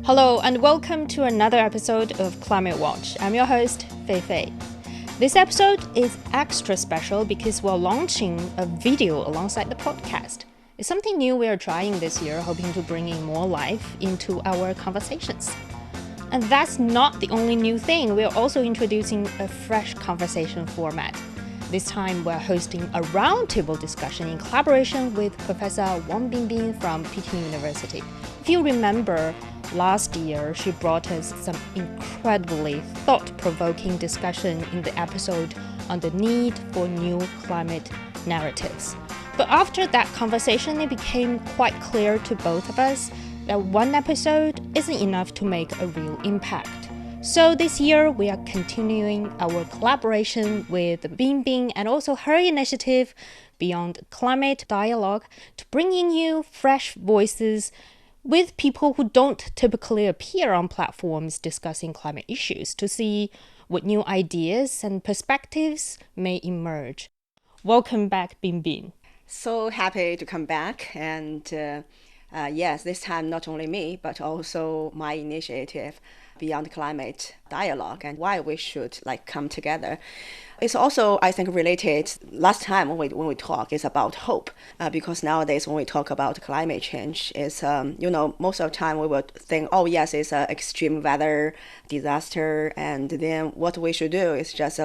Hello and welcome to another episode of Climate Watch. I'm your host, Fei Fei. This episode is extra special because we're launching a video alongside the podcast. It's something new we are trying this year, hoping to bring in more life into our conversations. And that's not the only new thing. We're also introducing a fresh conversation format. This time, we're hosting a roundtable discussion in collaboration with Professor Wang Binbin from Peking University. If you remember, last year, she brought us some incredibly thought-provoking discussion in the episode on the need for new climate narratives. But after that conversation, it became quite clear to both of us that one episode isn't enough to make a real impact. So this year, we are continuing our collaboration with Binbin and also her initiative Beyond Climate Dialogue to bring in you fresh voices with people who don't typically appear on platforms discussing climate issues to see what new ideas and perspectives may emerge. Welcome back, Binbin. So happy to come back. And yes, this time not only me, but also my initiative, Beyond Climate Dialogue, and why we should come together. It's also, I think, related. Last time when we talk is about hope, because nowadays when we talk about climate change, is most of the time we would think, oh yes, it's an extreme weather disaster, and then what we should do is just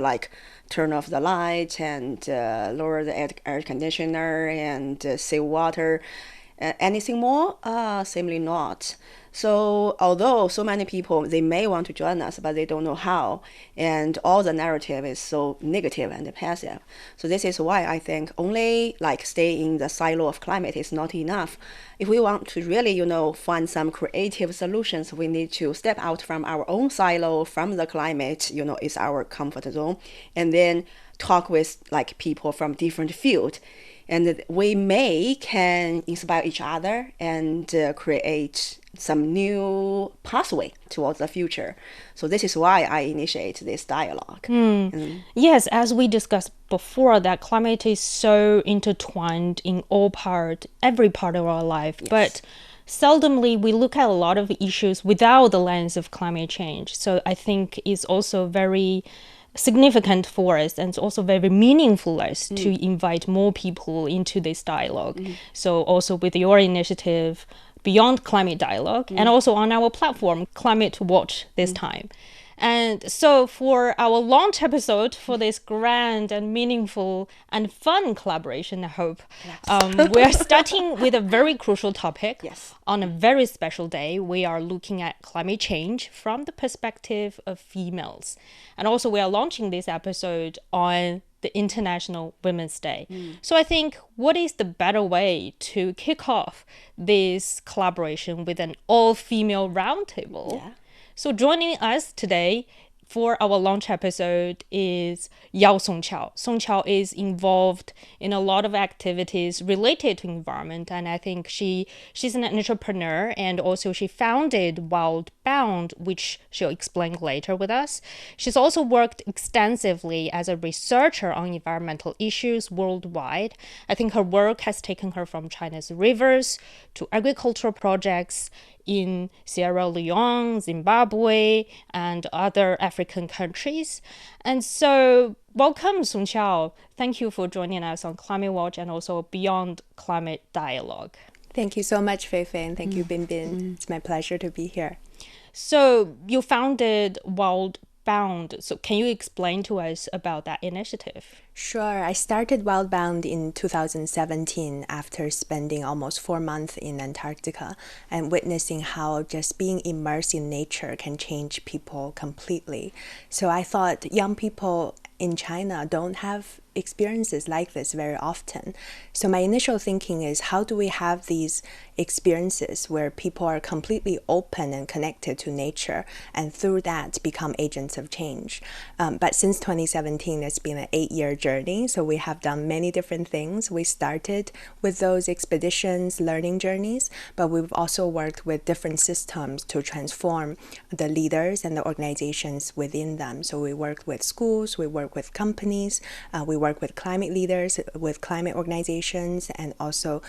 turn off the light and lower the air conditioner and save water. Anything more? Simply not. So although so many people, they may want to join us, but they don't know how. And all the narrative is so negative and passive. So this is why I think only stay in the silo of climate is not enough. If we want to really, find some creative solutions, we need to step out from our own silo, from the climate, is our comfort zone, and then talk with people from different fields. And we can inspire each other and create some new pathway towards the future. So this is why I initiate this dialogue. Yes, as we discussed before, that climate is so intertwined in every part of our life. Yes. But seldomly we look at a lot of issues without the lens of climate change. So I think it's also very significant for us and it's also very meaningful us to invite more people into this dialogue. So also with your initiative Beyond Climate Dialogue and also on our platform Climate Watch this time. And so for our launch episode for this grand and meaningful and fun collaboration, I hope, we're starting with a very crucial topic. Yes. On a very special day, we are looking at climate change from the perspective of females. And also we are launching this episode on the International Women's Day. So I think what is the better way to kick off this collaboration with an all-female roundtable? Yeah. So joining us today for our launch episode is Yao Songqiao. Songqiao is involved in a lot of activities related to environment, and I think she's an entrepreneur, and also she founded Bound, which she'll explain later with us. She's also worked extensively as a researcher on environmental issues worldwide. I think her work has taken her from China's rivers to agricultural projects in Sierra Leone, Zimbabwe, and other African countries. And so, welcome, Songqiao. Thank you for joining us on Climate Watch and also Beyond Climate Dialogue. Thank you so much, Fei Fei, and thank you, Binbin. It's my pleasure to be here. So, you founded Bound. So, can you explain to us about that initiative? Sure. I started Bound in 2017 after spending almost 4 months in Antarctica and witnessing how just being immersed in nature can change people completely. So I thought young people in China don't have experiences like this very often. So my initial thinking is, how do we have these experiences where people are completely open and connected to nature and through that become agents of change? But since 2017, it's been an 8-year journey. So we have done many different things. We started with those expeditions, learning journeys, but we've also worked with different systems to transform the leaders and the organizations within them. So we work with schools, we work with companies, we work with climate leaders, with climate organizations, and also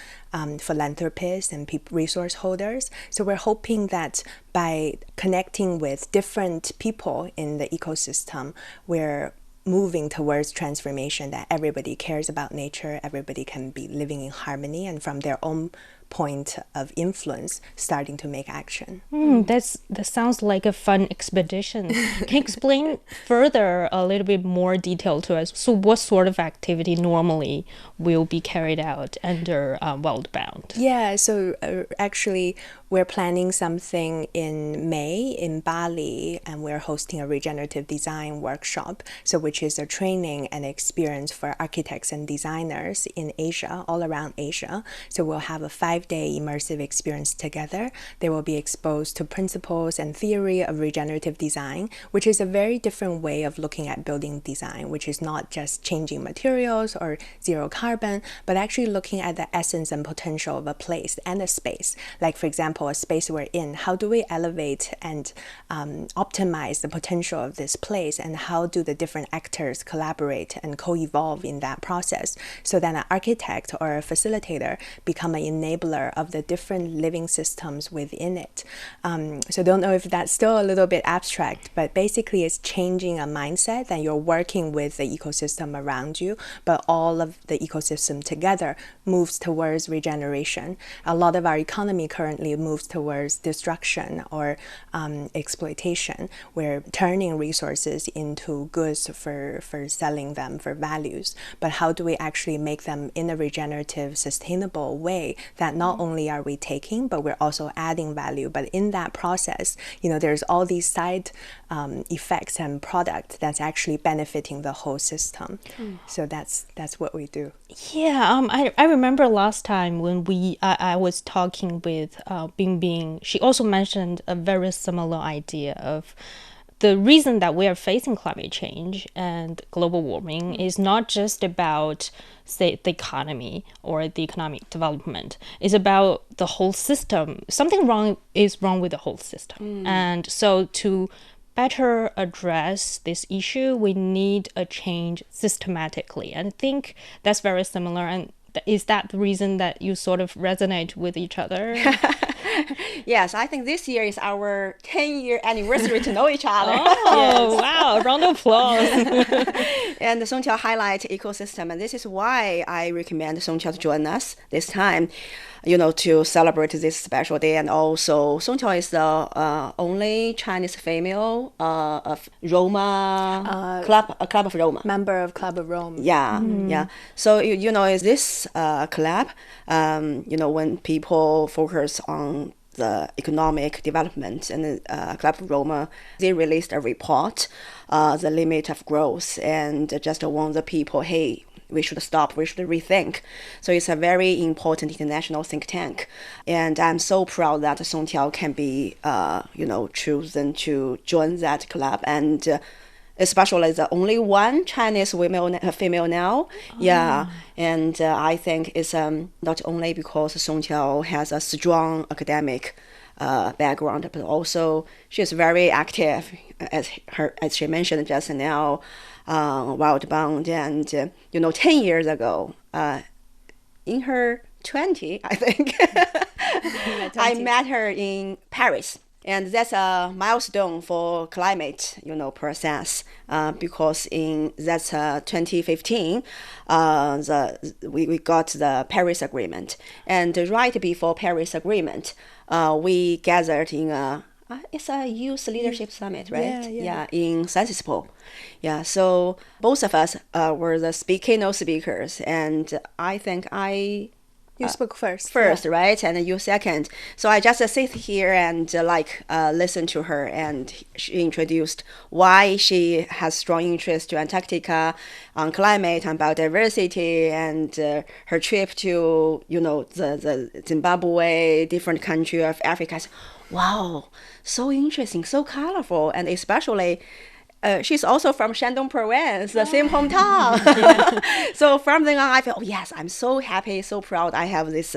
philanthropists and resource holders. So we're hoping that by connecting with different people in the ecosystem, we're moving towards transformation, that everybody cares about nature, everybody can be living in harmony, and from their own point of influence starting to make action. That sounds like a fun expedition. Can you explain further a little bit more detail to us? So what sort of activity normally will be carried out under Wildbound? Yeah, so actually we're planning something in May in Bali, and we're hosting a regenerative design workshop, so which is a training and experience for architects and designers in Asia, all around Asia. So we'll have a 5-day immersive experience together. They will be exposed to principles and theory of regenerative design, which is a very different way of looking at building design, which is not just changing materials or zero carbon, but actually looking at the essence and potential of a place and a space. Like, for example, a space we're in, how do we elevate and optimize the potential of this place, and how do the different actors collaborate and co-evolve in that process, so that an architect or a facilitator become an enabler of the different living systems within it. So don't know if that's still a little bit abstract, but basically it's changing a mindset that you're working with the ecosystem around you, but all of the ecosystem together moves towards regeneration. A lot of our economy currently moves towards destruction or exploitation. We're turning resources into goods for selling them for values, but how do we actually make them in a regenerative, sustainable way that not only are we taking, but we're also adding value. But in that process, there's all these side effects and product that's actually benefiting the whole system. So that's what we do. Yeah, I remember last time when I was talking with Binbin, she also mentioned a very similar idea of the reason that we are facing climate change and global warming is not just about, say, the economy or the economic development. It's about the whole system. Something is wrong with the whole system. And so to better address this issue, we need a change systematically. And I think that's very similar. And is that the reason that you sort of resonate with each other? Yes, I think this year is our 10-year anniversary to know each other. Oh, wow. Round of applause. And Songqiao highlight ecosystem. And this is why I recommend Songqiao to join us this time, to celebrate this special day. And also, Songqiao is the only Chinese female of Roma club of Roma. Member of Club of Rome. Yeah, yeah. So, is this club, when people focus on the economic development, and the Club of Roma, they released a report, The Limit of Growth, and just warn the people, hey, we should stop, we should rethink. So it's a very important international think tank. And I'm so proud that Songqiao can be, chosen to join that club. And especially the only one Chinese female now. Yeah. And I think it's not only because Songqiao has a strong academic background, but also she's very active, as she mentioned just now, Wildbound. And 10 years ago, in her 20, I think, I met her in Paris. And that's a milestone for climate, process, because that's 2015, we got the Paris Agreement. And right before Paris Agreement, we gathered in it's a youth leadership summit, right? Yeah, in San Francisco. Yeah, so both of us were the keynote speakers, and I think You spoke first. First, right? And you second. So I just sit here and listen to her, and she introduced why she has strong interest to Antarctica, on climate and biodiversity, and her trip to, the Zimbabwe, different country of Africa. Wow, so interesting, so colorful, and especially she's also from Shandong province, the same hometown. So from then on, I felt, oh, yes, I'm so happy, so proud. I have this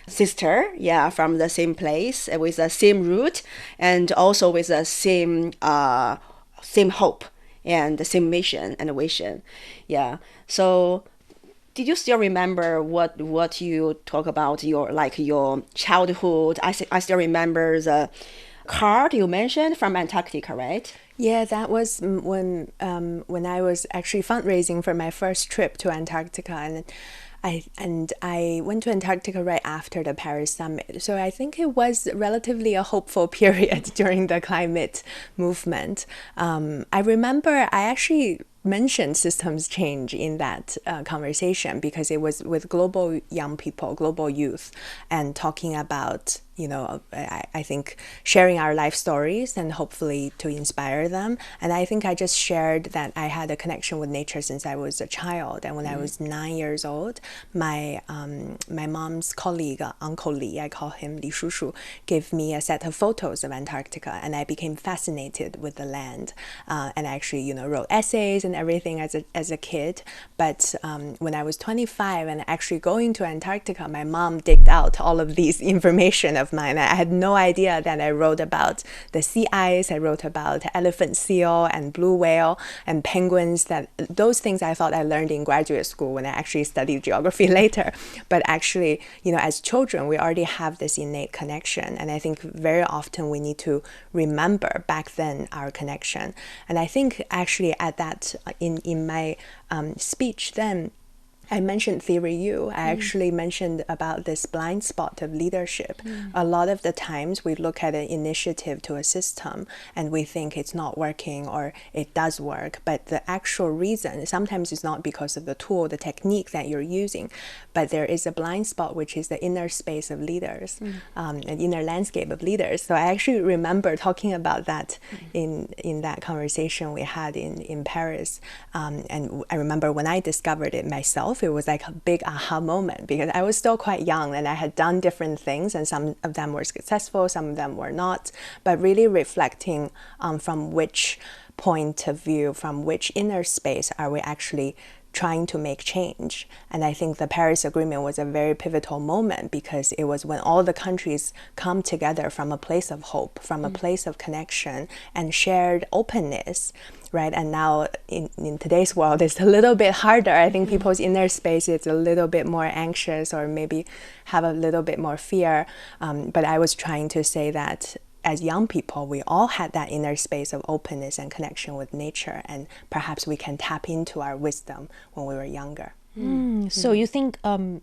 sister, from the same place with the same root, and also with the same hope and the same mission and vision. Yeah. So did you still remember what you talk about your childhood? I still remember the card you mentioned from Antarctica, right? Yeah, that was when I was actually fundraising for my first trip to Antarctica, and I went to Antarctica right after the Paris summit. So I think it was relatively a hopeful period during the climate movement. I remember I actually mentioned systems change in that conversation because it was with global young people, global youth, and talking about, I think sharing our life stories and hopefully to inspire them. And I think I just shared that I had a connection with nature since I was a child. And when I was 9 years old, my mom's colleague, Uncle Li, I call him Li Shushu, gave me a set of photos of Antarctica, and I became fascinated with the land. And I actually, wrote essays and everything as a kid. But when I was 25 and actually going to Antarctica, my mom digged out all of these information of mine. I had no idea that I wrote about the sea ice, I wrote about elephant seal and blue whale and penguins, that those things I thought I learned in graduate school when I actually studied geography later. But actually, as children, we already have this innate connection. And I think very often we need to remember back then our connection. And I think actually at that, in my speech then, I mentioned theory U. I actually mentioned about this blind spot of leadership. A lot of the times we look at an initiative to a system and we think it's not working or it does work, but the actual reason sometimes is not because of the tool, the technique that you're using, but there is a blind spot, which is the inner space of leaders, an inner landscape of leaders. So I actually remember talking about that in that conversation we had in Paris. And I remember when I discovered it myself, it was like a big aha moment because I was still quite young and I had done different things, and some of them were successful, some of them were not, but really reflecting from which point of view, from which inner space are we actually trying to make change. And I think the Paris Agreement was a very pivotal moment because it was when all the countries come together from a place of hope, from a place of connection and shared openness, right? And now in today's world, it's a little bit harder. I think people's inner space is a little bit more anxious or maybe have a little bit more fear. But I was trying to say that as young people, we all had that inner space of openness and connection with nature, and perhaps we can tap into our wisdom when we were younger. So you think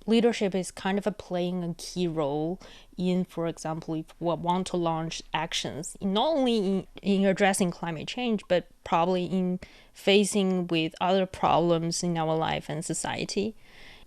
leadership is kind of playing a key role in, for example, if we want to launch actions, not only in addressing climate change, but probably in facing with other problems in our life and society.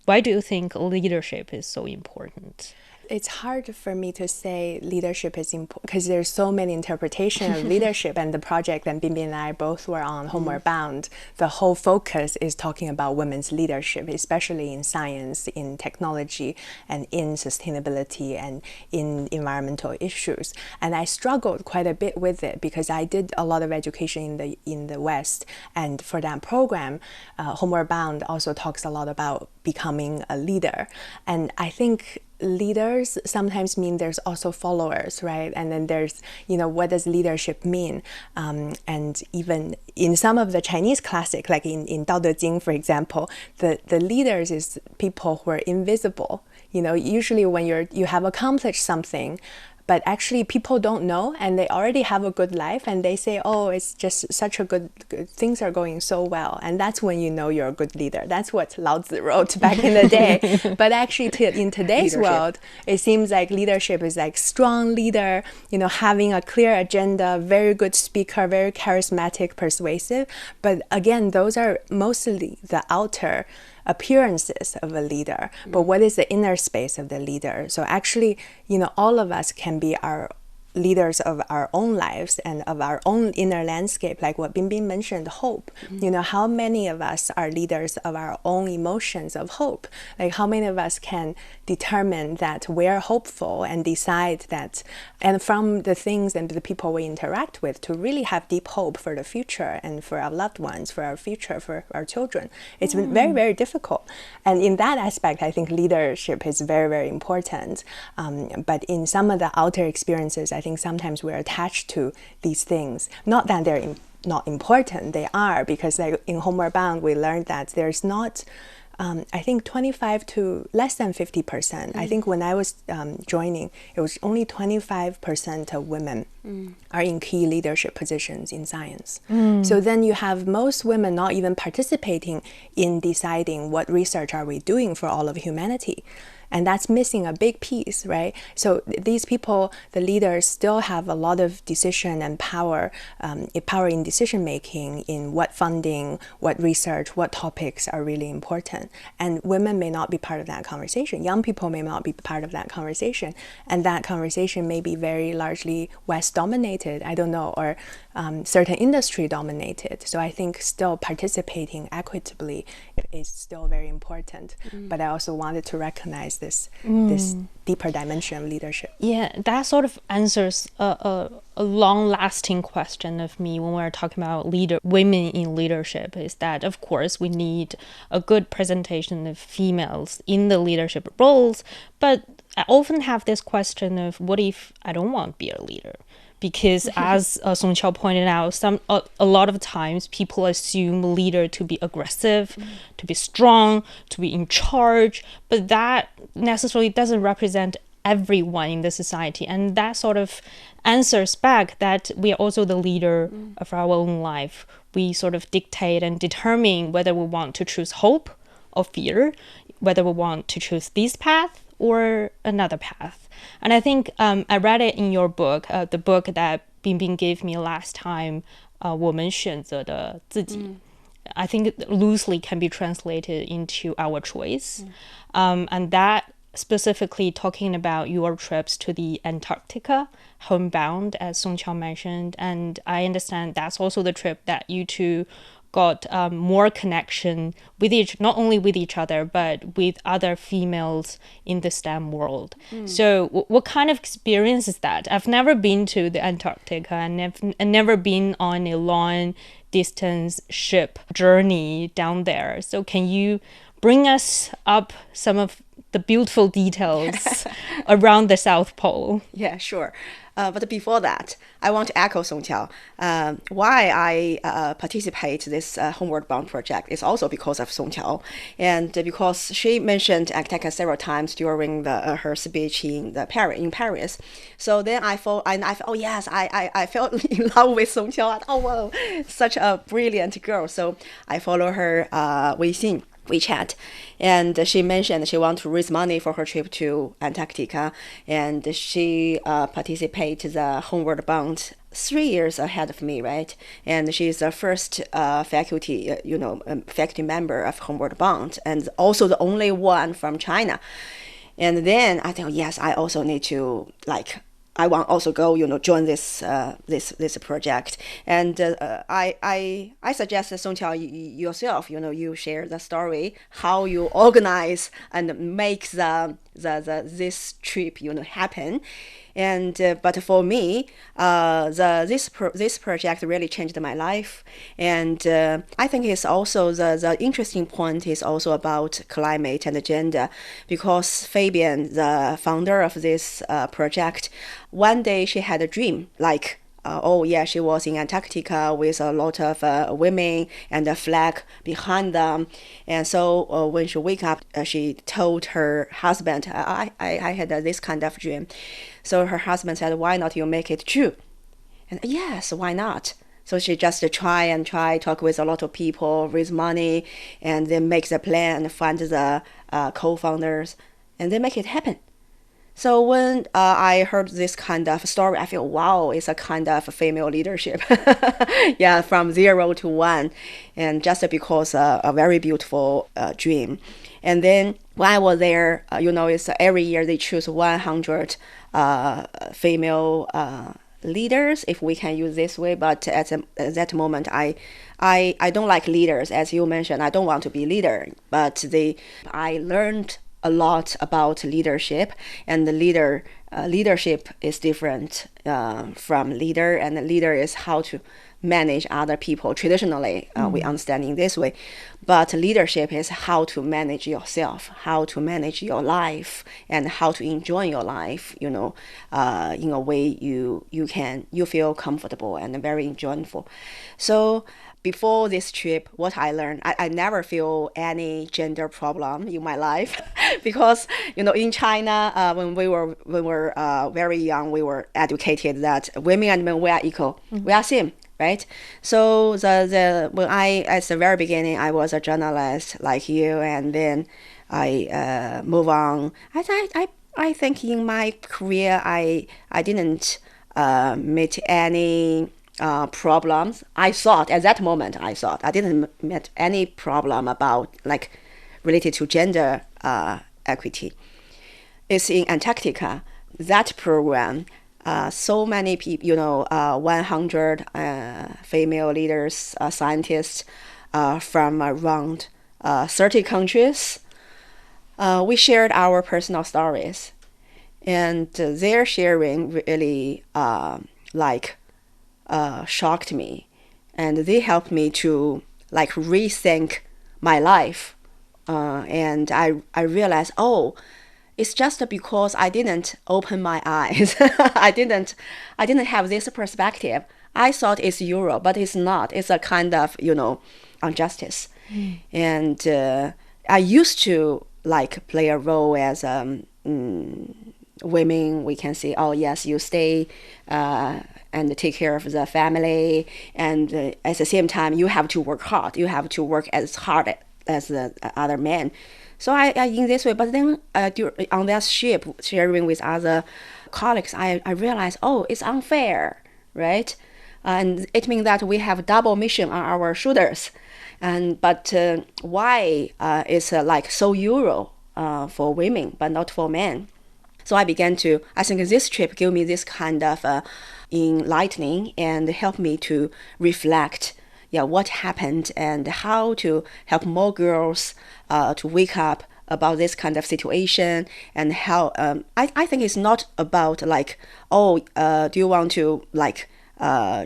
Why do you think leadership is so important? It's hard for me to say leadership is important because there's so many interpretations of leadership, and the project that Binbin and I both were on, Homeward Bound, the whole focus is talking about women's leadership, especially in science, in technology, and in sustainability and in environmental issues. And I struggled quite a bit with it because I did a lot of education in the West, and for that program, Homeward Bound also talks a lot about becoming a leader. And I think leaders sometimes mean there's also followers, right? And then there's, what does leadership mean? And even in some of the Chinese classic, like in Dao De Jing, for example, the leaders is people who are invisible. Usually when you have accomplished something, but actually people don't know and they already have a good life and they say, oh, it's just such a good things are going so well. And that's when you know you're a good leader. That's what Lao Tzu wrote back in the day. But actually in today's world, it seems like leadership is like strong leader, having a clear agenda, very good speaker, very charismatic, persuasive. But again, those are mostly the outer appearances of a leader, but what is the inner space of the leader? So actually, all of us can be our leaders of our own lives and of our own inner landscape, like what Binbin mentioned, hope. How many of us are leaders of our own emotions of hope? Like how many of us can determine that we're hopeful and decide that, and from the things and the people we interact with, to really have deep hope for the future and for our loved ones, for our future, for our children. It's been very, very difficult. And in that aspect, I think leadership is very, very important. But in some of the outer experiences, I think sometimes we're attached to these things. Not that they're not important, they are, because like in Homeward Bound, we learned that there's not, I think 25 to less than 50%. I think when I was joining, it was only 25% of women are in key leadership positions in science. So then you have most women not even participating in deciding what research are we doing for all of humanity. And that's missing a big piece, right? So these people, the leaders, still have a lot of decision and power in decision making, in what funding, what research, what topics are really important. And women may not be part of that conversation. Young people may not be part of that conversation. And that conversation may be very largely West dominated, I don't know, or certain industry dominated. So I think still participating equitably is still very important. But I also wanted to recognize this deeper dimension of leadership. Yeah, that sort of answers a long-lasting question of me when we're talking about women in leadership, is that, of course, we need a good presentation of females in the leadership roles, but I often have this question of, what if I don't want to be a leader? Because as Songqiao pointed out, a lot of times people assume leader to be aggressive, to be strong, to be in charge, but that necessarily doesn't represent everyone in the society. And that sort of answers back that we are also the leader of our own life. We sort of dictate and determine whether we want to choose hope or fear, whether we want to choose this path or another path. And I think I read it in your book, the book that Binbin gave me last time, 我们选择的自己. I think it loosely can be translated into our choice. And that specifically talking about your trips to the Antarctica, homebound, as Songqiao mentioned. And I understand that's also the trip that you two got more connection with not only with each other, but with other females in the STEM world. So what kind of experience is that? I've never been to the Antarctica, and I've never been on a long distance ship journey down there. So can you bring us up some of the beautiful details around the South Pole? Yeah, sure. But before that, I want to echo Songqiao. Why I participate in this Homeward Bound project is also because of Songqiao, and because she mentioned Antarctica several times during her speech in Paris. So then I felt, oh yes, I fell in love with Songqiao. Oh wow, such a brilliant girl. So I follow her WeChat, and she mentioned she wants to raise money for her trip to Antarctica, and she participated the Homeward Bound 3 years ahead of me, right? And she's the first faculty member of Homeward Bound, and also the only one from China. And then I think, yes, I also need to I want also go, join this project. And I suggest Songqiao yourself, you share the story, how you organize and make this trip, happen. And but for me, this project really changed my life. And I think it's also the interesting point is also about climate and gender, because Fabian, the founder of this project, one day she had a dream she was in Antarctica with a lot of women and a flag behind them. And so when she wake up, she told her husband, I had this kind of dream. So her husband said, why not you make it true? And yes, why not? So she just talk with a lot of people, raise money, and then make the plan, find the co-founders, and then make it happen. So when I heard this kind of story, I feel, wow, it's a kind of female leadership. Yeah, from 0 to 1, and just because a very beautiful dream. And then when I was there, it's every year they choose 100 female leaders, if we can use this way. But at that moment, I don't like leaders, as you mentioned. I don't want to be leader. But I learned a lot about leadership, and the leadership is different from leader, and the leader is how to manage other people. Traditionally, we understand in this way, but leadership is how to manage yourself, how to manage your life, and how to enjoy your life, in a way you feel comfortable and very enjoyable. So before this trip, what I learned, I never feel any gender problem in my life because, in China, when we were very young, we were educated that women and men, we are equal. We are same, right? So at the very beginning, I was a journalist like you, and then I move on. I think in my career, I didn't meet any problems. At that moment, I didn't meet any problem about related to gender equity. It's in Antarctica, that program, so many people, 100 female leaders, scientists from around 30 countries. We shared our personal stories, and their sharing really shocked me, and they helped me to rethink my life, and I realized, it's just because I didn't open my eyes. I didn't have this perspective. I thought it's Europe, but it's not. It's a kind of injustice. And I used to play a role as women. We can say, oh yes, you stay and take care of the family, and at the same time you have to work hard. You have to work as hard as the other men. So I in this way, but then on that ship, sharing with other colleagues, I realized, it's unfair, right? And it means that we have double mission on our shoulders. But why is so Euro for women but not for men? So I think this trip gave me this kind of enlightening and helped me to reflect what happened and how to help more girls to wake up about this kind of situation, and how I think it's not about do you want to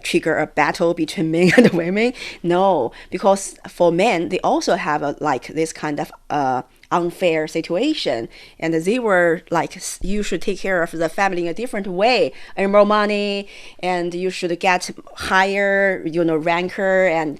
trigger a battle between men and women? No, because for men they also have this kind of unfair situation, and they were you should take care of the family in a different way, earn more money, and you should get higher ranker, and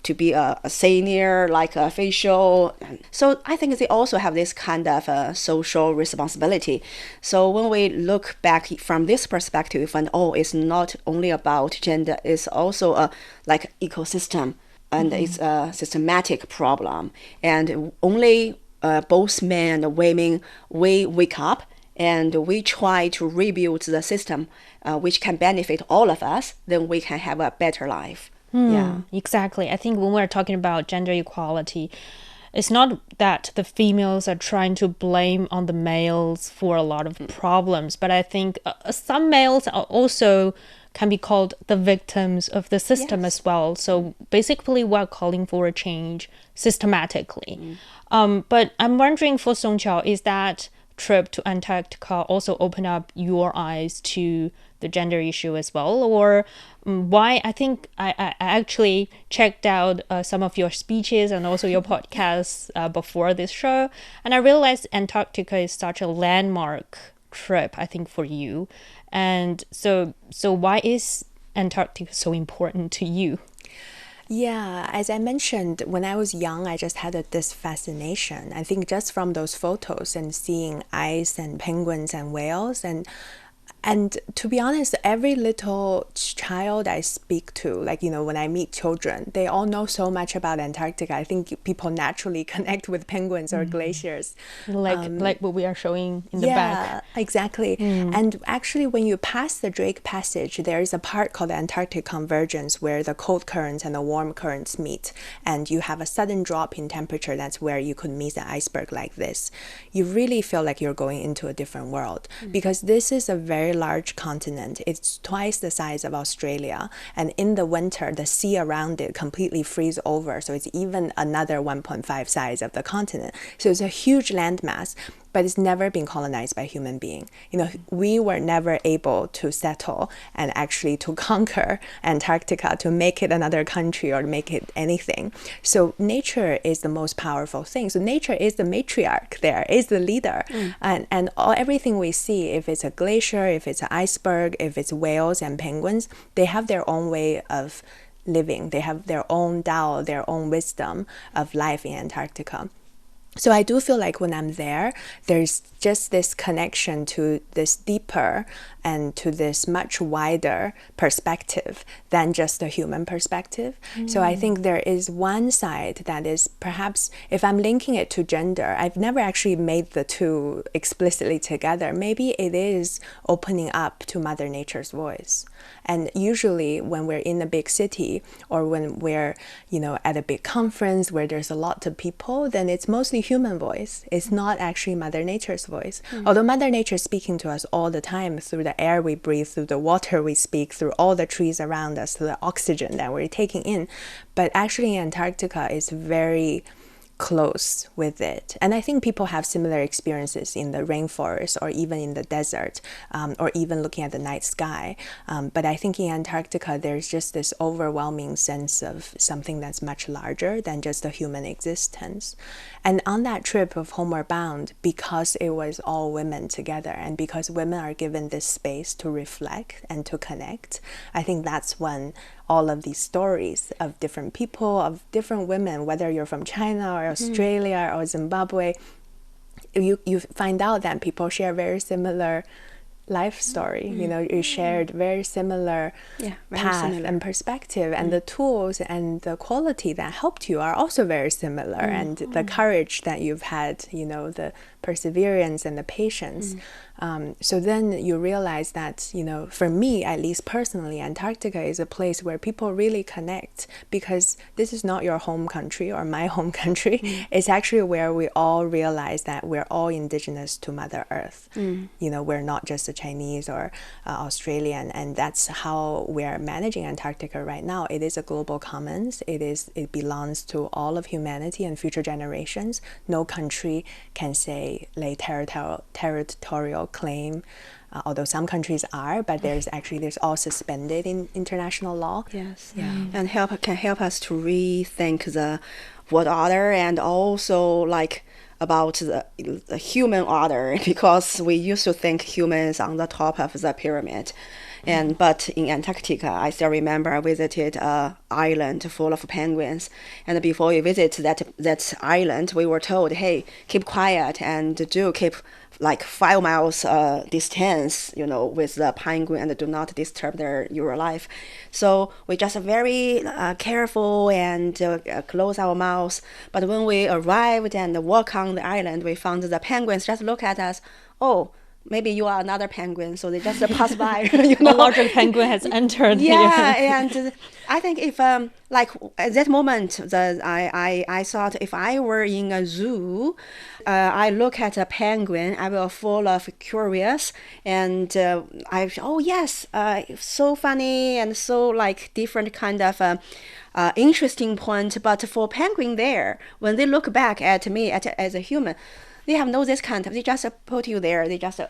to be a senior, official. So I think they also have this kind of social responsibility. So when we look back from this perspective, and it's not only about gender, it's also a ecosystem, and it's a systematic problem. And only both men and women, we wake up and we try to rebuild the system, which can benefit all of us, then we can have a better life. Yeah, exactly. I think when we're talking about gender equality, it's not that the females are trying to blame on the males for a lot of problems, but I think some males are also can be called the victims of the system as well. So basically, we're calling for a change systematically. But I'm wondering for Songqiao, is that trip to Antarctica also open up your eyes to the gender issue as well? Or why? I think I actually checked out some of your speeches and also your podcasts before this show, and I realized Antarctica is such a landmark trip, I think, for you. And so why is Antarctica so important to you? Yeah, as I mentioned, when I was young, I just had this fascination. I think just from those photos and seeing ice and penguins and whales, and And to be honest, every little child I speak to, like, when I meet children, they all know so much about Antarctica. I think people naturally connect with penguins or glaciers. Like what we are showing in the back. Yeah, exactly. And actually, when you pass the Drake Passage, there is a part called the Antarctic Convergence where the cold currents and the warm currents meet, and you have a sudden drop in temperature. That's where you could meet an iceberg like this. You really feel like you're going into a different world, because this is a very large continent. It's twice the size of Australia, and in the winter, the sea around it completely freeze over, so it's even another 1.5 size of the continent. So it's a huge landmass, but it's never been colonized by human being. We were never able to settle and actually to conquer Antarctica, to make it another country or make it anything. So nature is the most powerful thing. So nature is the matriarch there, is the leader. And everything we see, if it's a glacier, if it's an iceberg, if it's whales and penguins, they have their own way of living. They have their own Tao, their own wisdom of life in Antarctica. So I do feel like when I'm there, there's just this connection to this deeper and to this much wider perspective than just a human perspective. So I think there is one side that is perhaps, if I'm linking it to gender, I've never actually made the two explicitly together. Maybe it is opening up to Mother Nature's voice. And usually when we're in a big city, or when we're, at a big conference where there's a lot of people, then it's mostly human voice. It's not actually Mother Nature's voice. Although Mother Nature is speaking to us all the time through the air we breathe, through the water we speak, through all the trees around us, through the oxygen that we're taking in. But actually Antarctica is very close with it. And I think people have similar experiences in the rainforest or even in the desert, or even looking at the night sky. But I think in Antarctica, there's just this overwhelming sense of something that's much larger than just a human existence. And on that trip of Homeward Bound, because it was all women together and because women are given this space to reflect and to connect, I think that's when all of these stories of different people, of different women, whether you're from China or Australia or Zimbabwe, you find out that people share very similar life story. You shared very similar path and perspective, and the tools and the quality that helped you are also very similar, and the courage that you've had, the perseverance and the patience. So then you realize that, for me, at least personally, Antarctica is a place where people really connect, because this is not your home country or my home country. It's actually where we all realize that we're all indigenous to Mother Earth. We're not just a Chinese or Australian, and that's how we're managing Antarctica right now. It is a global commons. It belongs to all of humanity and future generations. No country can say lay territorial claim, although some countries are, but there's all suspended in international law. Yes, and can help us to rethink the what other, and also about the human order, because we used to think humans on the top of the pyramid. But in Antarctica, I still remember I visited an island full of penguins. And before we visit that island, we were told, hey, keep quiet and do keep 5 miles distance, with the penguin, and do not disturb your life. So we just very careful and close our mouths. But when we arrived and walk on the island, we found the penguins just look at us. Oh, maybe you are another penguin, so they just pass by. A larger penguin has entered. Yeah, and I think if at that moment, I thought if I were in a zoo, I look at a penguin, I will full of curious, and so funny and so different kind of interesting point. But for penguin there, when they look back at me as a human, they have no this kind of, they just put you there, they just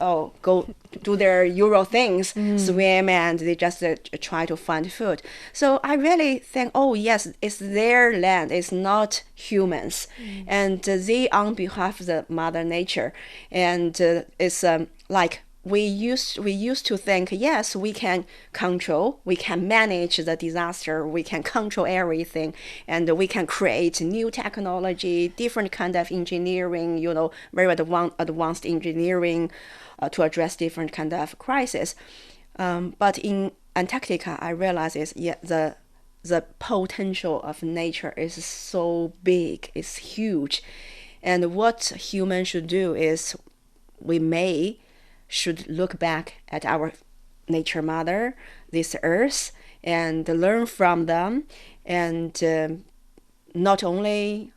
go do their usual things, swim, and they just try to find food. So I really think, yes, it's their land, it's not humans, and they on behalf of the Mother Nature, and it's we used to think, yes, we can manage the disaster, we can control everything, and we can create new technology, different kind of engineering, very advanced engineering to address different kind of crisis. But in Antarctica, I realized the potential of nature is so big, it's huge, and what humans should do is should look back at our nature mother, this earth, and learn from them. And not only,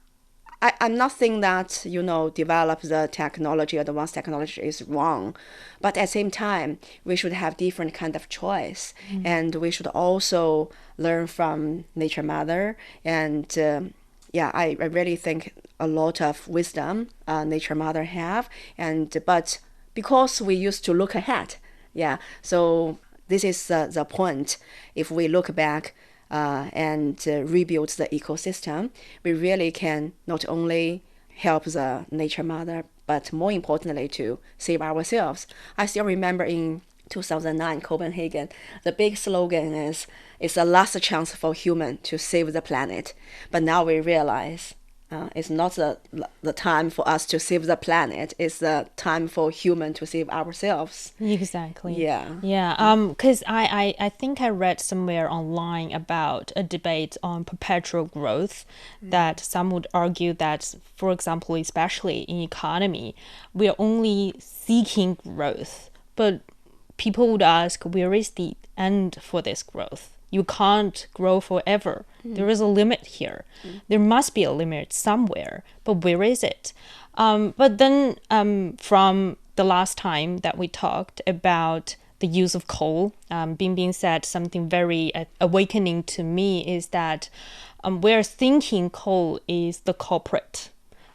I'm not saying that, develop the technology, advanced technology is wrong, but at the same time, we should have different kind of choice. And we should also learn from nature mother. And I really think a lot of wisdom nature mother have. But because we used to look ahead. So this is the point. If we look back and rebuild the ecosystem, we really can not only help the nature mother, but more importantly to save ourselves. I still remember in 2009 Copenhagen, the big slogan is, "It's the last chance for human to save the planet." But now we realize it's not the time for us to save the planet. It's the time for human to save ourselves. Exactly. Yeah. Because I think I read somewhere online about a debate on perpetual growth, that some would argue that, for example, especially in economy, we are only seeking growth. But people would ask, where is the end for this growth? You can't grow forever. There is a limit here. There must be a limit somewhere, but where is it? But then from the last time that we talked about the use of coal, Binbin said something very awakening to me, is that we're thinking coal is the culprit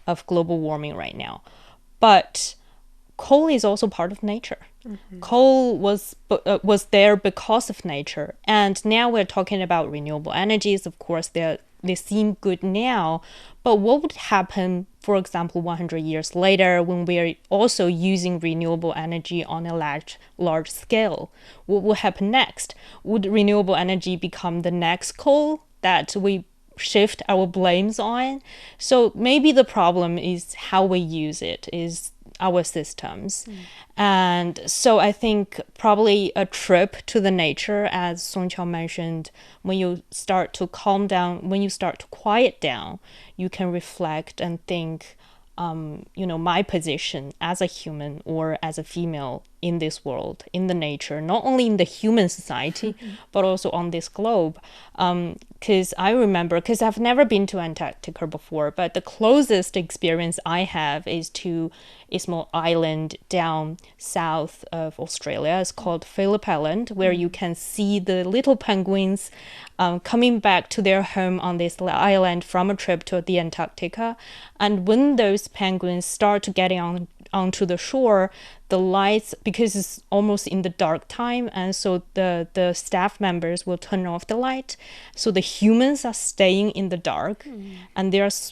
of global warming right now. But coal is also part of nature. Coal was there because of nature, and now we're talking about renewable energies. Of course, they seem good now, but what would happen, for example, 100 years later, when we're also using renewable energy on a large scale? What will happen next? Would renewable energy become the next coal that we shift our blames on? So maybe the problem is how we use it, is our systems. And so I think probably a trip to the nature, as Songqiao mentioned, when you start to calm down, when you start to quiet down, you can reflect and think, my position as a human or as a female in this world, in the nature, not only in the human society, but also on this globe. Because I remember, because I've never been to Antarctica before, but the closest experience I have is to a small island down south of Australia. It's called Phillip Island, where you can see the little penguins coming back to their home on this island from a trip to the Antarctica. And when those penguins start to get onto the shore, the lights, because it's almost in the dark time, and so the staff members will turn off the light, so the humans are staying in the dark, and there's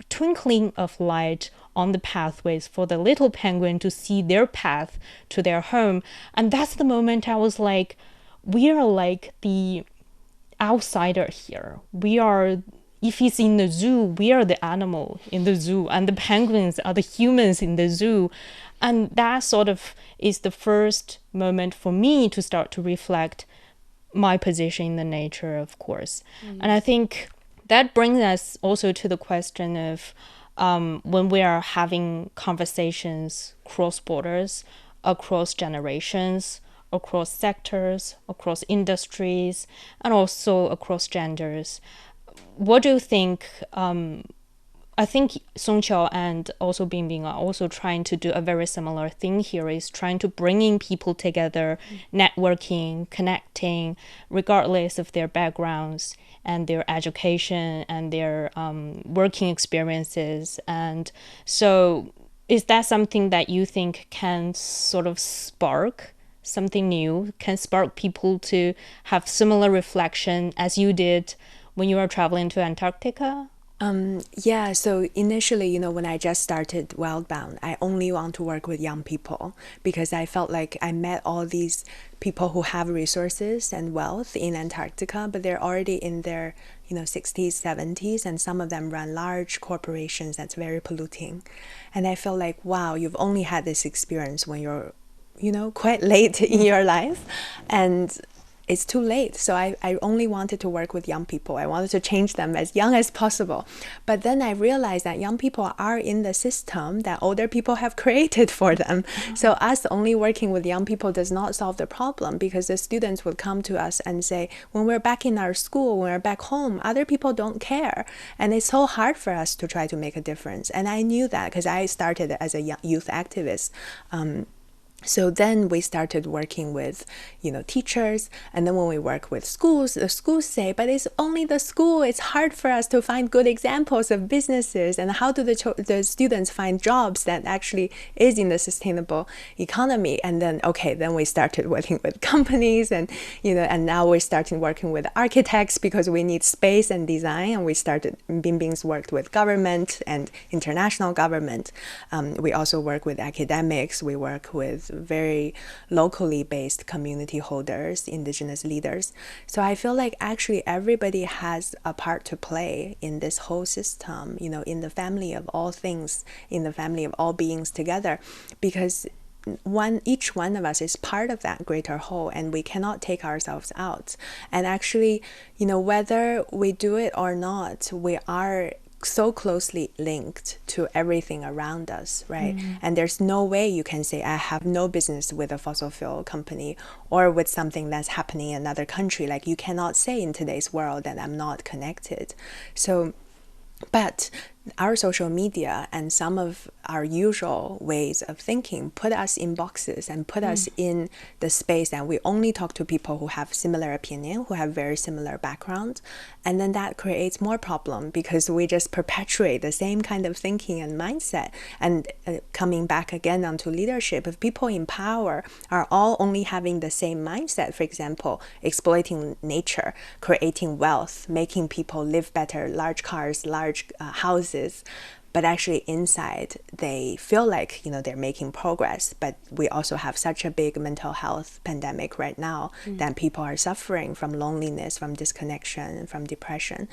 twinkling of light on the pathways for the little penguin to see their path to their home. And that's the moment I was like, we are like the outsider here. We are, if it's in the zoo, we are the animal in the zoo, and the penguins are the humans in the zoo. And that sort of is the first moment for me to start to reflect my position in the nature, of course. And I think that brings us also to the question of when we are having conversations cross borders, across generations, across sectors, across industries, and also across genders. What do you think? I think Songqiao and also Binbin are also trying to do a very similar thing here, is trying to bringing people together, networking, connecting, regardless of their backgrounds and their education and their working experiences. And so is that something that you think can sort of spark something new, can spark people to have similar reflection as you did when you were traveling to Antarctica? Yeah, so initially, when I just started Wildbound, I only want to work with young people because I felt like I met all these people who have resources and wealth in Antarctica, but they're already in their, 60s, 70s, and some of them run large corporations that's very polluting. And I felt like, wow, you've only had this experience when you're, quite late in your life. And it's too late. So I only wanted to work with young people. I wanted to change them as young as possible. But then I realized that young people are in the system that older people have created for them. Mm-hmm. So us only working with young people does not solve the problem, because the students would come to us and say, when we're back in our school, when we're back home, other people don't care. And it's so hard for us to try to make a difference. And I knew that because I started as a youth activist. So then we started working with, teachers. And then when we work with schools, the schools say, but it's only the school. It's hard for us to find good examples of businesses. And how do the students find jobs that actually is in the sustainable economy? And then, then we started working with companies and, and now we're starting working with architects because we need space and design. And we started, Binbin's worked with government and international government. We also work with academics. We work with very locally based community holders, indigenous leaders. So I feel like actually everybody has a part to play in this whole system, in the family of all things, in the family of all beings together, because each one of us is part of that greater whole, and we cannot take ourselves out. And actually, whether we do it or not, we are so closely linked to everything around us, right? Mm-hmm. And there's no way you can say, I have no business with a fossil fuel company or with something that's happening in another country. Like, you cannot say in today's world that I'm not connected. So, but our social media and some of our usual ways of thinking put us in boxes and put us in the space that we only talk to people who have similar opinion, who have very similar background. And then that creates more problem because we just perpetuate the same kind of thinking and mindset. And coming back again onto leadership, if people in power are all only having the same mindset, for example, exploiting nature, creating wealth, making people live better, large cars, large houses, but actually inside they feel like they're making progress, but we also have such a big mental health pandemic right now that people are suffering from loneliness, from disconnection, from depression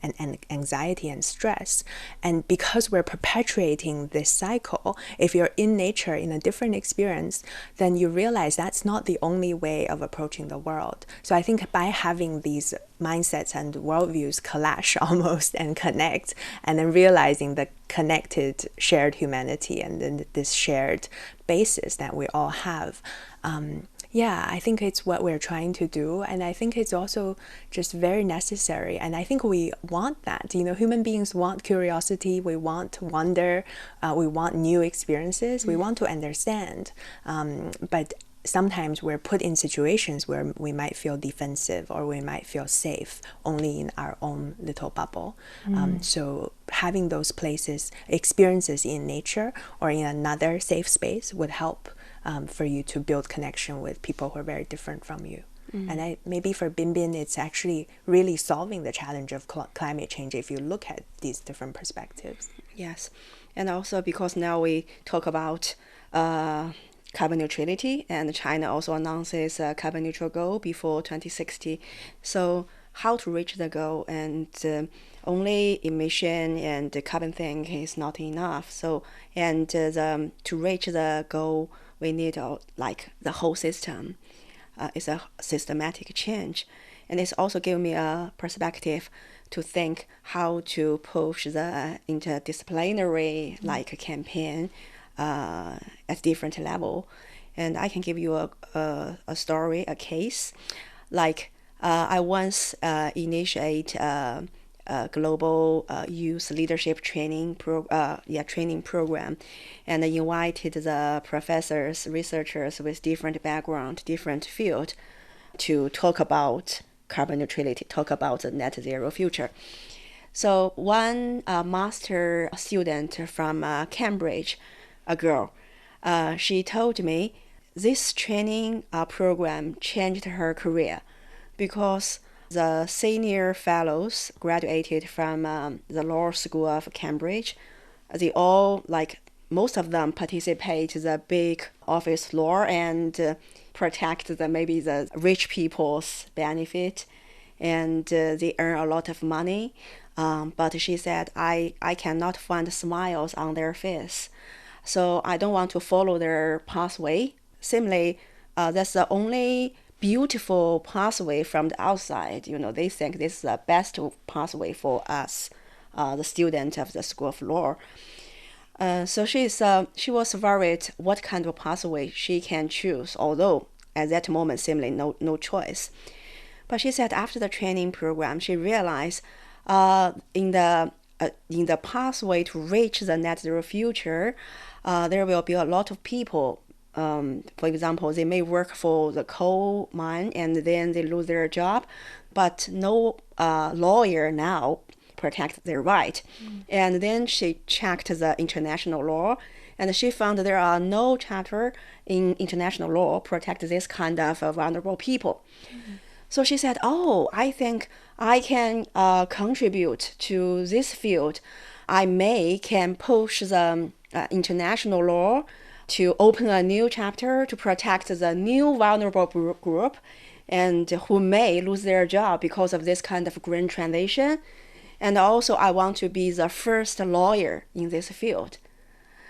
and anxiety and stress. And because we're perpetuating this cycle, if you're in nature in a different experience, then you realize that's not the only way of approaching the world. So I think by having these mindsets and worldviews clash almost and connect, and then realizing the connected shared humanity and then this shared basis that we all have, I think it's what we're trying to do. And I think it's also just very necessary. And I think we want that. Human beings want curiosity. We want wonder. We want new experiences. We want to understand. But sometimes we're put in situations where we might feel defensive or we might feel safe only in our own little bubble. So having those experiences in nature or in another safe space would help for you to build connection with people who are very different from you. And maybe for Binbin, it's actually really solving the challenge of climate change if you look at these different perspectives. Yes. And also because now we talk about carbon neutrality, and China also announces a carbon neutral goal before 2060. So how to reach the goal, and only emission and the carbon thing is not enough. So to reach the goal, we need like the whole system. It's a systematic change, and it's also given me a perspective to think how to push the interdisciplinary campaign at different level. And I can give you a story, a case. I once initiate a global youth leadership training program, and invited the professors, researchers with different background, different field, to talk about carbon neutrality, talk about the net zero future. So one master student from Cambridge, a girl, she told me this training program changed her career because The senior fellows graduated from the law school of Cambridge. They all, like most of them, participate in the big office law and protect maybe the rich people's benefit, and they earn a lot of money. But she said, I cannot find smiles on their face. So I don't want to follow their pathway. Simply, that's the only beautiful pathway from the outside. They think this is the best pathway for us, the student of the School of Law. So she was worried what kind of pathway she can choose, although at that moment simply no choice. But she said after the training program, she realized in the pathway to reach the net zero future, there will be a lot of people. For example, they may work for the coal mine and then they lose their job, but no lawyer now protect their right. And then she checked the international law, and she found there are no chapter in international law protect this kind of vulnerable people. So she said, I think I can contribute to this field. I can push the international law to open a new chapter to protect the new vulnerable group and who may lose their job because of this kind of green transition. And also I want to be the first lawyer in this field.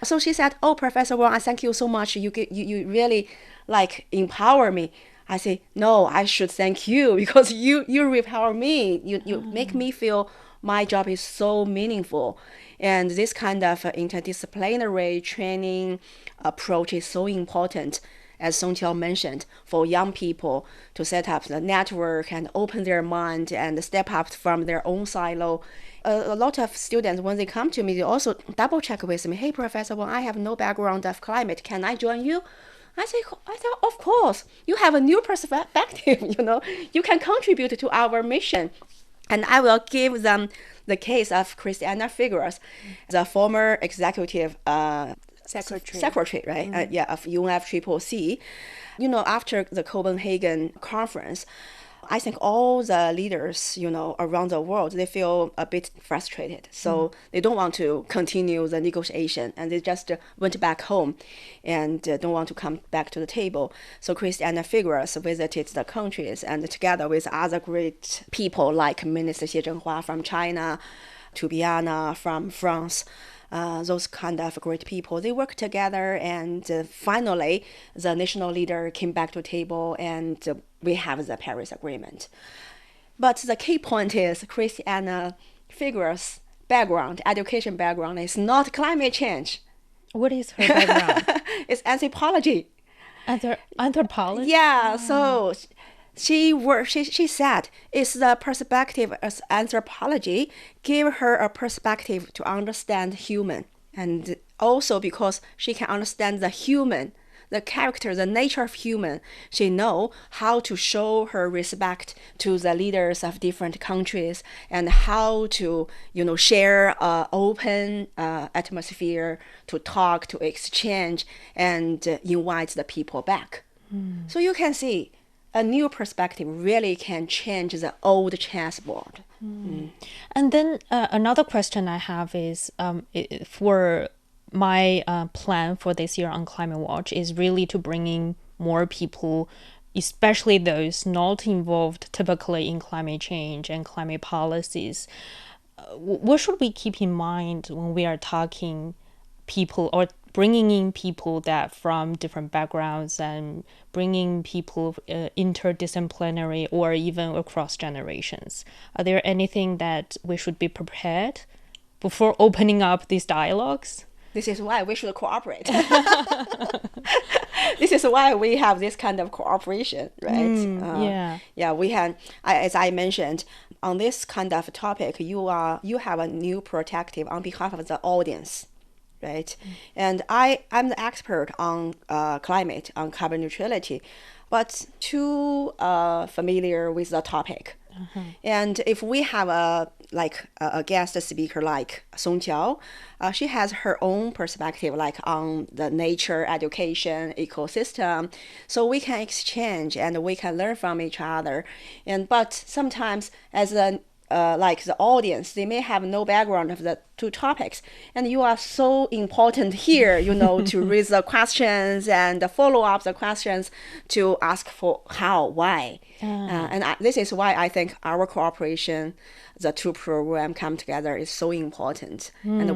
So she said, Professor Wang, I thank you so much. You really empower me. I say, no, I should thank you because you empower me. You make me feel my job is so meaningful. And this kind of interdisciplinary training approach is so important, as Songqiao mentioned, for young people to set up the network and open their mind and step up from their own silo. A lot of students, when they come to me, they also double check with me, hey, Professor, well, I have no background of climate. Can I join you? I thought, of course, you have a new perspective, you can contribute to our mission. And I will give them the case of Christiana Figueres, the former executive secretary, right? Of UNFCCC. After the Copenhagen conference, I think all the leaders, around the world, they feel a bit frustrated. So they don't want to continue the negotiation, and they just went back home and don't want to come back to the table. So Christiana Figueres visited the countries, and together with other great people like Minister Xie Zhenhua from China, Tubiana from France, those kind of great people, they work together, and finally the national leader came back to the table, and we have the Paris Agreement. But the key point is Christiana Figueres' education background is not climate change. What is her background? It's anthropology. Anthropology? Yeah, so she said it's the perspective as anthropology give her a perspective to understand human, and also because she can understand the human, the character, the nature of human, she know how to show her respect to the leaders of different countries and how to share an open atmosphere to talk, to exchange, and invite the people back. So you can see a new perspective really can change the old chessboard. And then another question I have is for my plan for this year on Climate Watch is really to bring in more people, especially those not involved typically in climate change and climate policies. What should we keep in mind when we are talking people or bringing in people that from different backgrounds and bringing people interdisciplinary or even across generations? Are there anything that we should be prepared before opening up these dialogues? This is why we should cooperate. This is why we have this kind of cooperation, right? We have, as I mentioned, on this kind of topic, you have a new protective on behalf of the audience. right? And I'm the expert on climate, on carbon neutrality, but too familiar with the topic. And if we have a guest speaker like Songqiao, she has her own perspective, like on the nature, education, ecosystem, so we can exchange and we can learn from each other. But sometimes as a like the audience, they may have no background of the two topics, and you are so important here, to raise the questions and follow up the questions to ask for how, why. This is why I think our cooperation, the two program come together, is so important. And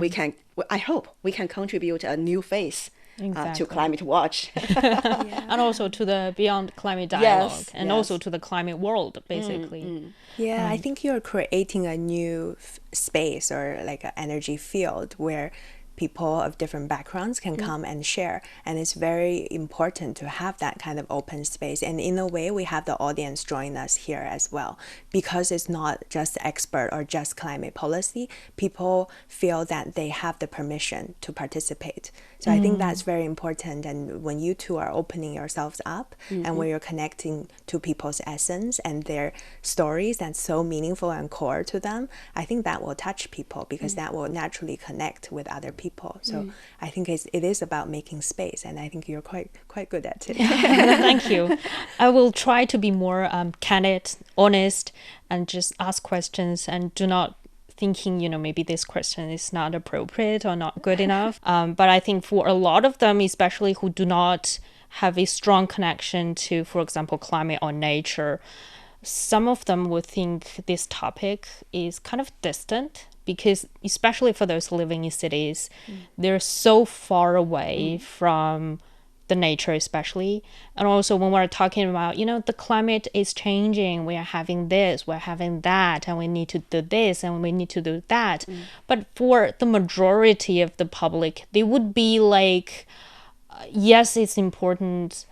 I hope we can contribute a new face to Climate Watch. And also to the Beyond Climate Dialogue, and also to the climate world, basically. Yeah, I think you're creating a new space or like an energy field where people of different backgrounds can come and share. And it's very important to have that kind of open space. And in a way, we have the audience join us here as well, because it's not just expert or just climate policy. People feel that they have the permission to participate. So I think that's very important. And when you two are opening yourselves up and when you're connecting to people's essence and their stories that's so meaningful and core to them, I think that will touch people, because that will naturally connect with other people. So I think it is about making space, and I think you're quite good at it. Thank you. I will try to be more candid, honest, and just ask questions and do not thinking, maybe this question is not appropriate or not good enough. But I think for a lot of them, especially who do not have a strong connection to, for example, climate or nature, some of them would think this topic is kind of distant, because especially for those living in cities, they're so far away from the nature especially. And also when we're talking about, the climate is changing, we are having this, we're having that, and we need to do this and we need to do that. But for the majority of the public, they would be like, yes, it's important,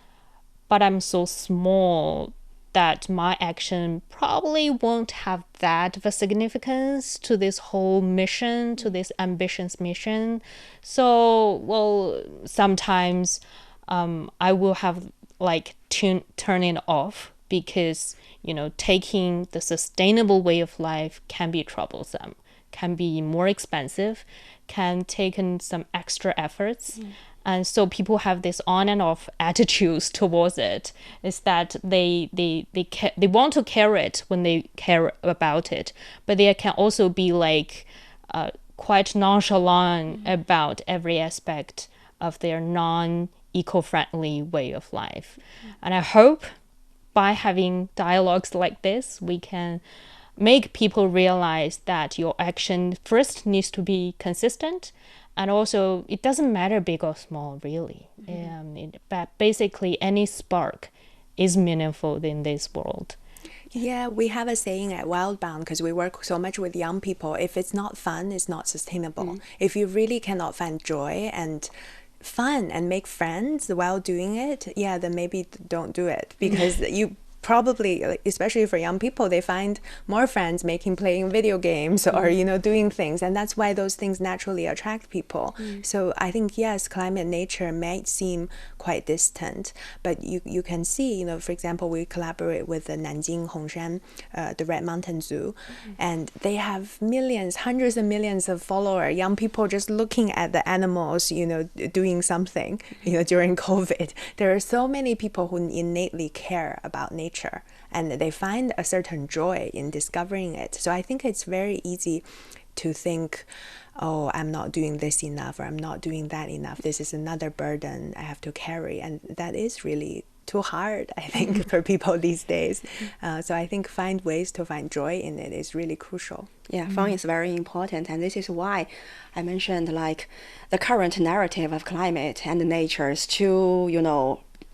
but I'm so small that my action probably won't have that of a significance to this whole mission, to this ambitious mission. So, well, sometimes I will have turn it off, because, taking the sustainable way of life can be troublesome, can be more expensive, can take in some extra efforts. And so people have this on and off attitudes towards it. Is that they want to care it when they care about it, but they can also be quite nonchalant about every aspect of their non-eco-friendly way of life. And I hope by having dialogues like this, we can make people realize that your action first needs to be consistent. And also, it doesn't matter big or small, really. But basically, any spark is meaningful in this world. Yeah, we have a saying at Wildbound, because we work so much with young people, if it's not fun, it's not sustainable. If you really cannot find joy and fun and make friends while doing it, then maybe don't do it, because you probably, especially for young people, they find more friends playing video games or doing things, and that's why those things naturally attract people. So I think, yes, climate nature might seem quite distant, but you can see, for example, we collaborate with the Nanjing Hongshan, the Red Mountain Zoo, and they have millions, hundreds of millions of followers, young people just looking at the animals, doing something, during COVID. There are so many people who innately care about nature, and they find a certain joy in discovering it. So I think it's very easy to think, oh, I'm not doing this enough, or I'm not doing that enough. This is another burden I have to carry. And that is really too hard, I think, for people these days. So I think find ways to find joy in it is really crucial. Yeah, fun is very important. And this is why I mentioned the current narrative of climate and nature is too,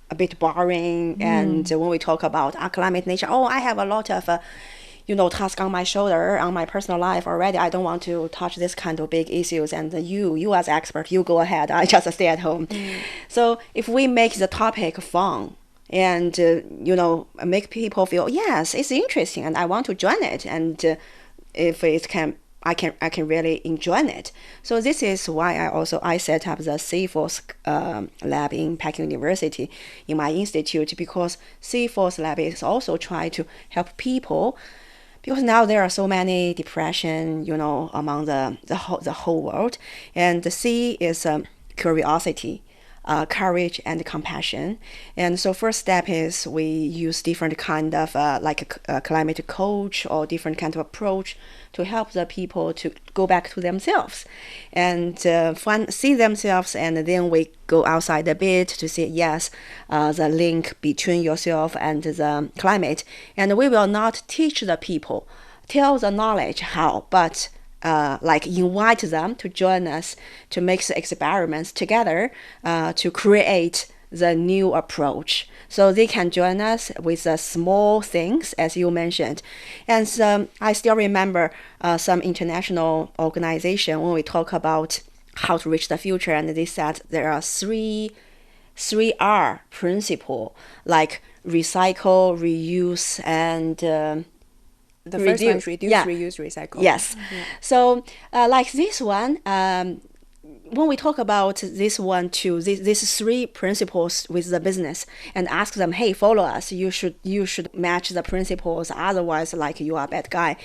a bit boring. And when we talk about climate nature, I have a lot of task on my shoulder, on my personal life already. I don't want to touch this kind of big issues. And you as expert, you go ahead. I just stay at home. So if we make the topic fun and make people feel, yes, it's interesting and I want to join it, and if it can I can really enjoy it. So this is why I set up the C Force lab in Peking University in my institute, because C Force lab is also trying to help people, because now there are so many depression, among the whole world, and the C is curiosity, courage and compassion. And so first step is we use different kind of like a climate coach or different kind of approach to help the people to go back to themselves and see themselves, and then we go outside a bit to see, yes, the link between yourself and the climate. And we will not teach the people, tell the knowledge how, but like invite them to join us to make the experiments together to create the new approach. So they can join us with the small things, as you mentioned. And I still remember some international organization when we talk about how to reach the future, and they said there are three R principle, like recycle, reuse, and the first one is reduce, reuse, recycle. Yes. Yeah. So like this one, when we talk about this one too, these three principles with the business, and ask them, hey, follow us. You should match the principles. Otherwise, like, you are a bad guy.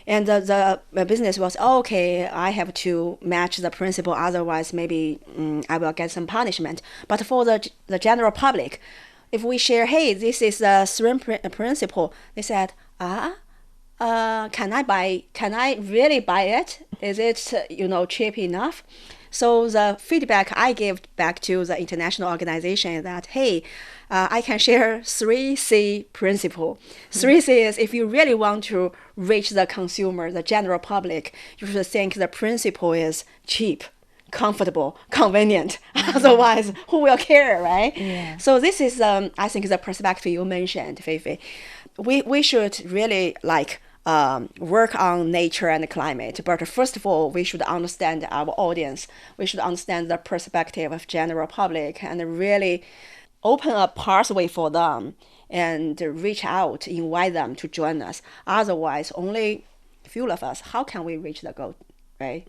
And the business was, okay, I have to match the principle. Otherwise, maybe I will get some punishment. But for the general public, if we share, hey, this is the three principle, they said, can I really buy it? Is it, cheap enough? So the feedback I gave back to the international organization is that, hey, I can share 3C principle. 3C is, if you really want to reach the consumer, the general public, you should think the principle is cheap, comfortable, convenient. Otherwise, who will care, right? Yeah. So this is, I think, the perspective you mentioned, Feifei. We should really work on nature and climate. But first of all, we should understand our audience. We should understand the perspective of general public and really open a pathway for them and reach out, invite them to join us. Otherwise, only a few of us, how can we reach the goal, right?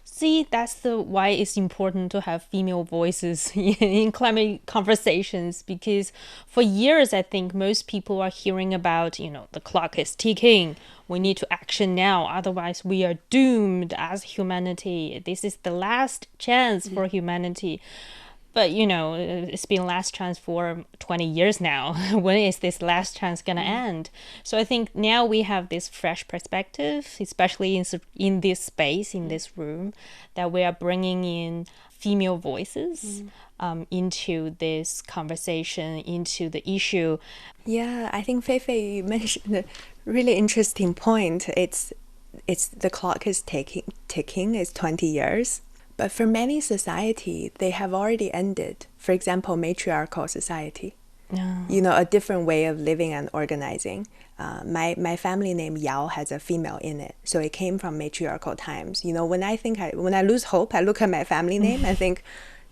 See, that's why it's important to have female voices in climate conversations, because for years, I think most people are hearing about, the clock is ticking. We need to action now. Otherwise, we are doomed as humanity. This is the last chance for humanity. But, it's been last chance for 20 years now. When is this last chance going to end? So I think now we have this fresh perspective, especially in this space, in this room, that we are bringing in female voices into this conversation, into the issue. Yeah, I think Feifei, you mentioned a really interesting point. It's the clock is ticking, it's 20 years. But for many society, they have already ended. For example, matriarchal society. A different way of living and organizing. My family name Yao has a female in it, so it came from matriarchal times. When I lose hope, I look at my family name and think,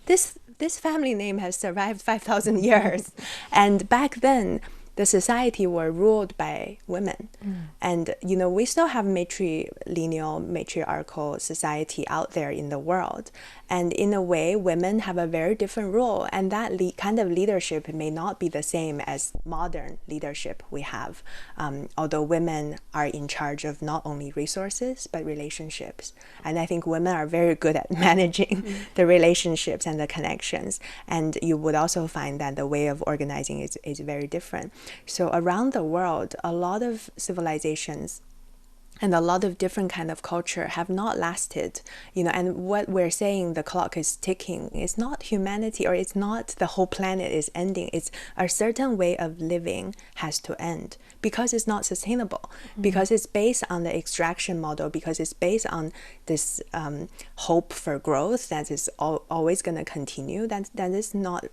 this family name has survived 5,000 years. And back then, the society were ruled by women. And, we still have matriarchal society out there in the world. And in a way, women have a very different role. And that kind of leadership may not be the same as modern leadership we have. Although women are in charge of not only resources, but relationships. And I think women are very good at managing the relationships and the connections. And you would also find that the way of organizing is very different. So around the world, a lot of civilizations and a lot of different kind of culture have not lasted, and what we're saying, the clock is ticking, it's not humanity, or it's not the whole planet is ending. It's a certain way of living has to end because it's not sustainable, because it's based on the extraction model, because it's based on this hope for growth that is always going to continue. That is not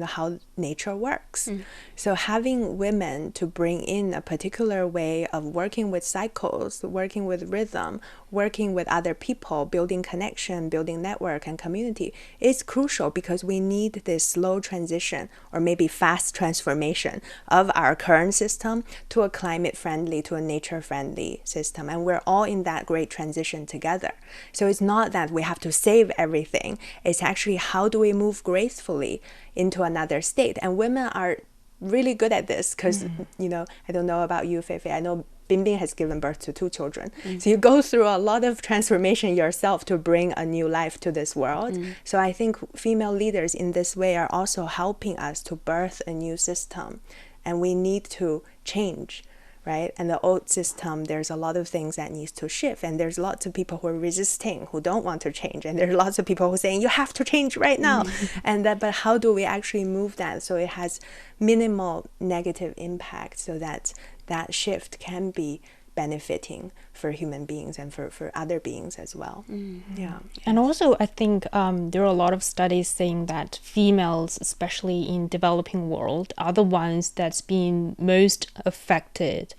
how nature works. So having women to bring in a particular way of working with cycles, working with rhythm, working with other people, building connection, building network and community is crucial, because we need this slow transition or maybe fast transformation of our current system to a climate friendly, to a nature friendly system. And we're all in that great transition together. So it's not that we have to save everything. It's actually, how do we move gracefully into another state? And women are really good at this, because I don't know about you, Feifei. I know Binbin has given birth to 2 children. So you go through a lot of transformation yourself to bring a new life to this world. So I think female leaders in this way are also helping us to birth a new system. And we need to change, right? And the old system, there's a lot of things that needs to shift. And there's lots of people who are resisting, who don't want to change. And there's lots of people who are saying, you have to change right now. But how do we actually move that so it has minimal negative impact, so that that shift can be benefiting for human beings and for other beings as well. Yeah. And also, I think there are a lot of studies saying that females, especially in developing world, are the ones that's been most affected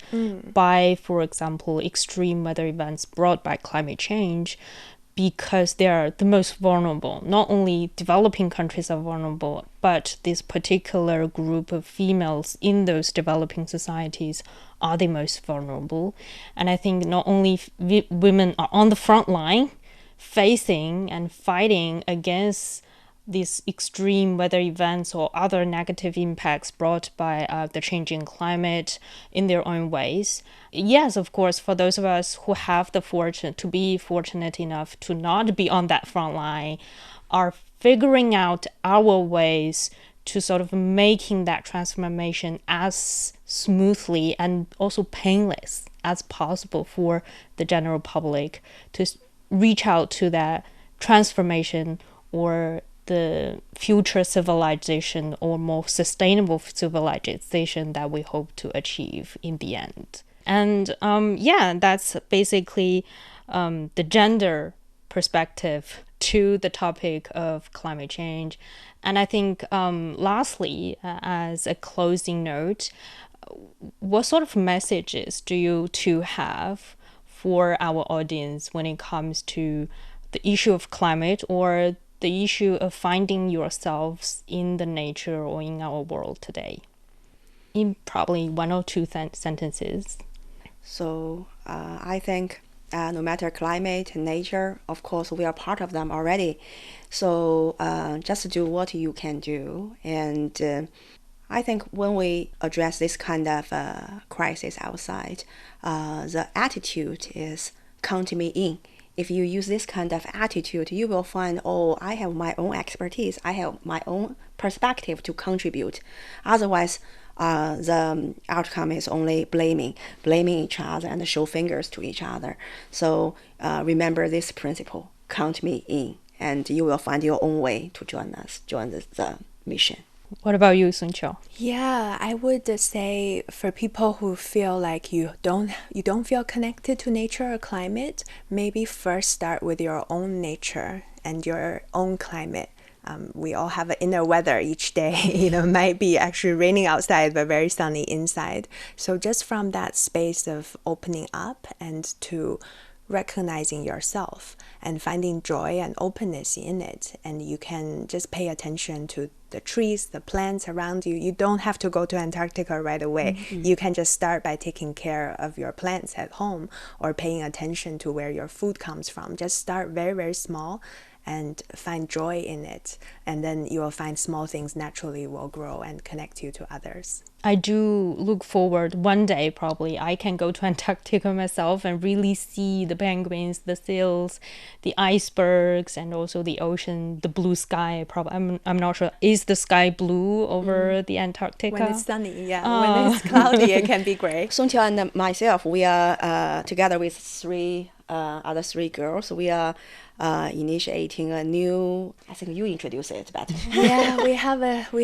by, for example, extreme weather events brought by climate change, because they are the most vulnerable. Not only developing countries are vulnerable, but this particular group of females in those developing societies are the most vulnerable. And I think not only women are on the front line facing and fighting against these extreme weather events or other negative impacts brought by the changing climate in their own ways. Yes, of course, for those of us who have the fortune to be fortunate enough to not be on that front line, are figuring out our ways to sort of making that transformation as smoothly and also painless as possible for the general public to reach out to that transformation or the future civilization or more sustainable civilization that we hope to achieve in the end. And that's basically the gender perspective to the topic of climate change. And I think lastly, as a closing note, what sort of messages do you two have for our audience when it comes to the issue of climate or the issue of finding yourselves in the nature or in our world today? In probably 1 or 2 sentences. So I think no matter climate and nature, of course, we are part of them already. So just do what you can do. And I think when we address this kind of crisis outside, the attitude is count me in. If you use this kind of attitude, you will find, I have my own expertise. I have my own perspective to contribute. Otherwise, the outcome is only blaming each other and show fingers to each other. So remember this principle, count me in, and you will find your own way to join the mission. What about you, Songqiao? Yeah, I would say for people who feel like you don't feel connected to nature or climate, maybe first start with your own nature and your own climate. We all have an inner weather each day. It might be actually raining outside, but very sunny inside. So just from that space of opening up and to recognizing yourself and finding joy and openness in it. And you can just pay attention to the trees, the plants around you. You don't have to go to Antarctica right away. You can just start by taking care of your plants at home or paying attention to where your food comes from. Just start very, very small and find joy in it. And then you will find small things naturally will grow and connect you to others. I do look forward one day, probably, I can go to Antarctica myself and really see the penguins, the seals, the icebergs, and also the ocean, the blue sky. Probably, I'm not sure. Is the sky blue over the Antarctica? When it's sunny, yeah. When it's cloudy, it can be gray. Songqiao and myself, we are together with other three girls. We are initiating a new, I think you introduce it better. Yeah, we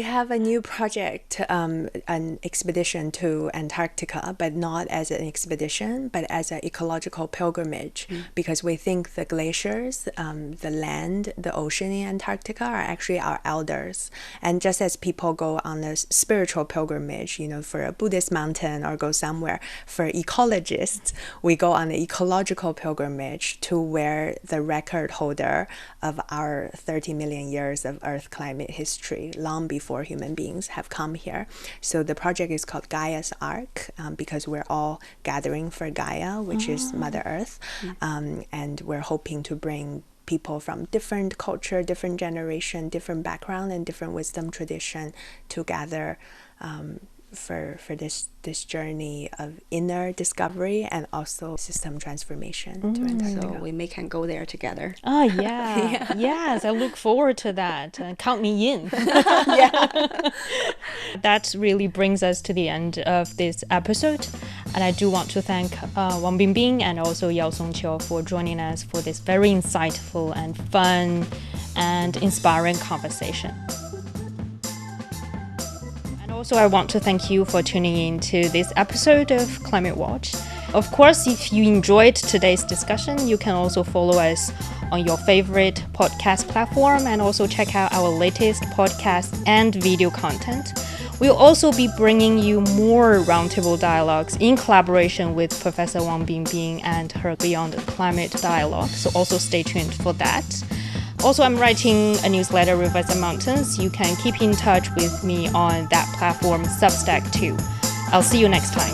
have a new project, an expedition to Antarctica, but not as an expedition, but as an ecological pilgrimage, because we think the glaciers, the land, the ocean in Antarctica are actually our elders. And just as people go on a spiritual pilgrimage, for a Buddhist mountain or go somewhere, for ecologists, we go on an ecological pilgrimage to where the record holder of our 30 million years of Earth climate history, long before human beings have come here. So the project is called Gaia's Ark, because we're all gathering for Gaia, which is Mother Earth, and we're hoping to bring people from different culture, different generation, different background, and different wisdom tradition together for this journey of inner discovery and also system transformation to Antarctica. So we can go there together. Oh, yeah. Yes, I look forward to that. Count me in. That really brings us to the end of this episode. And I do want to thank Wang Binbin and also Yao Songqiao for joining us for this very insightful and fun and inspiring conversation. Also, I want to thank you for tuning in to this episode of Climate Watch. Of course, if you enjoyed today's discussion, you can also follow us on your favorite podcast platform and also check out our latest podcast and video content. We'll also be bringing you more roundtable dialogues in collaboration with Professor Wang Binbin and her Beyond Climate dialogue, so also stay tuned for that. Also, I'm writing a newsletter, Rivers and Mountains. You can keep in touch with me on that platform, Substack too. I'll see you next time.